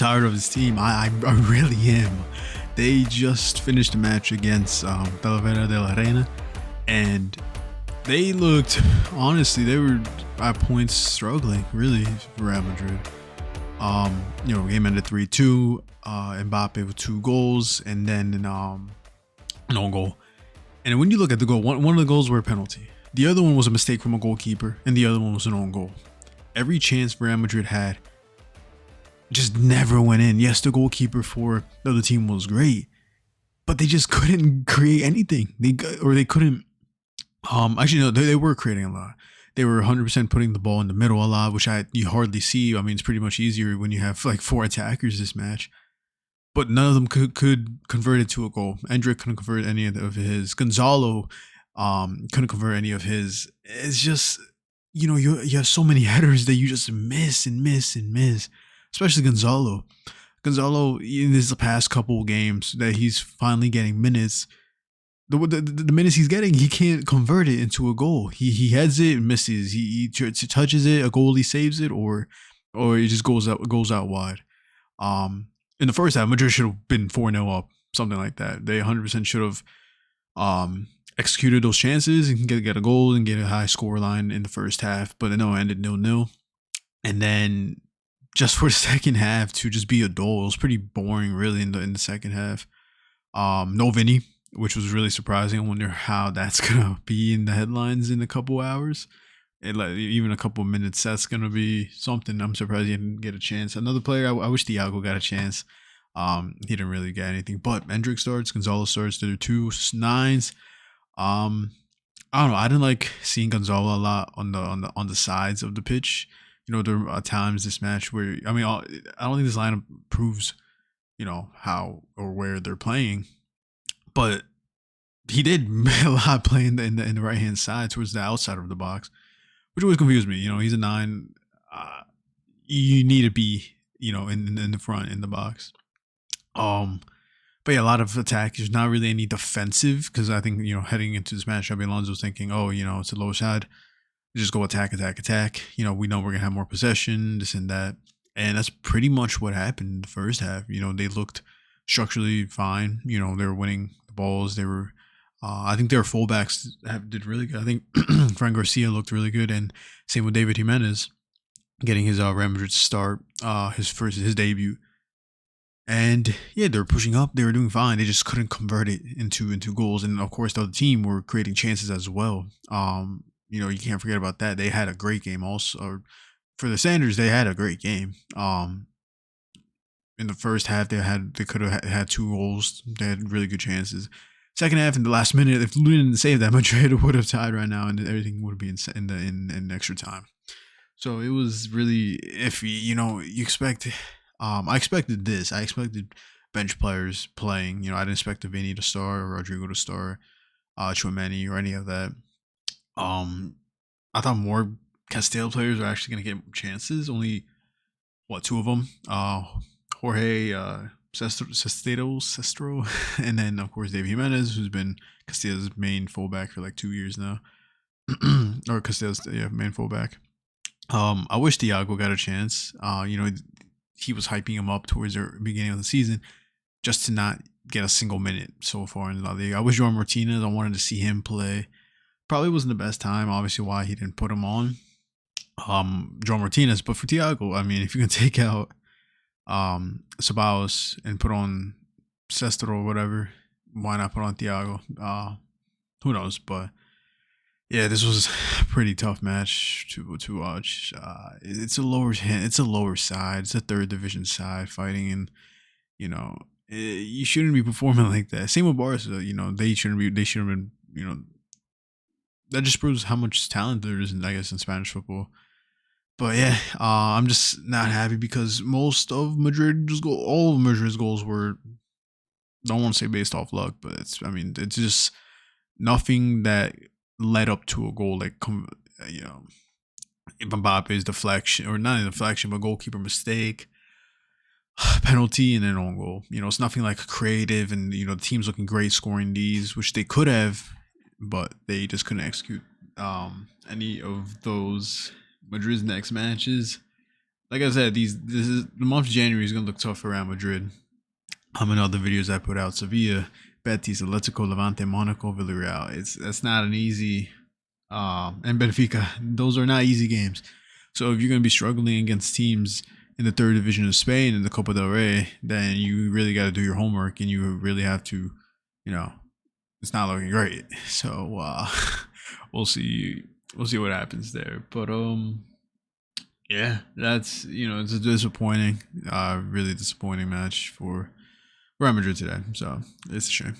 tired of his team. I really am. They just finished a match against Talavera de la Reina, and they looked, honestly, they were at points struggling, really, for Real Madrid. Game ended 3-2. Mbappe with 2 goals, and then an own goal. And when you look at the goal, one of the goals were a penalty. The other one was a mistake from a goalkeeper, and the other one was an own goal. Every chance Real Madrid had just never went in. Yes, the goalkeeper for the other team was great, but they just couldn't create anything. They couldn't. Actually, no, they were creating a lot. They were 100% putting the ball in the middle a lot, which you hardly see. I mean, it's pretty much easier when you have like 4 attackers this match. But none of them could convert it to a goal. Endrick couldn't convert any of his. Gonzalo couldn't convert any of his. It's just, you have so many headers that you just miss and miss and miss. Especially Gonzalo. Gonzalo, in his past couple of games that he's finally getting minutes, the minutes he's getting, he can't convert it into a goal. He heads it and misses. He touches it, a goalie saves it, or it just goes out wide. In the first half, Madrid should have been 4-0 up, something like that. They 100% should have executed those chances and get a goal and get a high score line in the first half. But no, it ended 0-0. And then just for the second half to just be a duel, it was pretty boring, really, in the second half. No Vini, which was really surprising. I wonder how that's gonna be in the headlines in a couple hours. Even a couple minutes, that's gonna be something. I'm surprised he didn't get a chance. Another player, I wish Thiago got a chance. He didn't really get anything. But Endrick starts, Gonzalo starts. They're 2 9s. I don't know. I didn't like seeing Gonzalo a lot on the sides of the pitch. There are times this match where I don't think this lineup proves, how or where they're playing, but he did a lot playing in the right hand side towards the outside of the box, which always confused me. He's a 9. You need to be, in the front in the box. But yeah, a lot of attack. There's not really any defensive because I think heading into this match, Xabi Alonso was thinking, it's a low side. Just go attack. We know we're gonna have more possession, this and that, and that's pretty much what happened in the first half. They looked structurally fine. They were winning the balls. They were, I think their fullbacks did really good. I think Fran Garcia looked really good, and same with David Jimenez, getting his Real Madrid start, his debut. And yeah, they were pushing up. They were doing fine. They just couldn't convert it into goals. And of course, the other team were creating chances as well. You can't forget about that. They had a great game also. Or for the Sanders, they had a great game. In the first half, they could have had 2 goals. They had really good chances. Second half, in the last minute, if Luna didn't save that, Madrid would have tied right now, and everything would be in extra time. So it was really iffy. You expect. I expected this. I expected bench players playing. I didn't expect Vini to start or Rodrygo to start, Tchouaméni or any of that. I thought more Castile players are actually going to get chances. Only 2 of them. Jorge Sestero, and then of course David Jimenez, who's been Castile's main fullback for like 2 years now, or Castile's main fullback. I wish Thiago got a chance. He was hyping him up towards the beginning of the season, just to not get a single minute so far in the league. I wish João Martinez. I wanted to see him play. Probably wasn't the best time, obviously, why he didn't put him on. João Martinez, but for Thiago, if you can take out Ceballos and put on Sestero or whatever, why not put on Thiago? Who knows? But yeah, this was a pretty tough match to watch. It's a lower side. It's a 3rd division side fighting, and you shouldn't be performing like that. Same with Barca. They should have been. That just proves how much talent there is, I guess, in Spanish football. But yeah, I'm just not happy because most of all of Madrid's goals were, don't want to say based off luck, but it's just nothing that led up to a goal, like Mbappe's deflection, or not a deflection, but goalkeeper mistake, penalty, and then own goal. It's nothing like creative, and the team's looking great scoring these, which they could have, but they just couldn't execute any of those. Madrid's next matches, like I said, this is the month of January is gonna look tough for Real Madrid. In all the videos I put out, Sevilla, Betis, Atletico, Levante, Monaco, Villarreal. That's not an easy. And Benfica. Those are not easy games. So if you're gonna be struggling against teams in the third division of Spain in the Copa del Rey, then you really got to do your homework, and you really have to, you know, it's not looking great. So we'll see. We'll see what happens there. But yeah, that's it's a disappointing, really disappointing match for Real Madrid today. So it's a shame.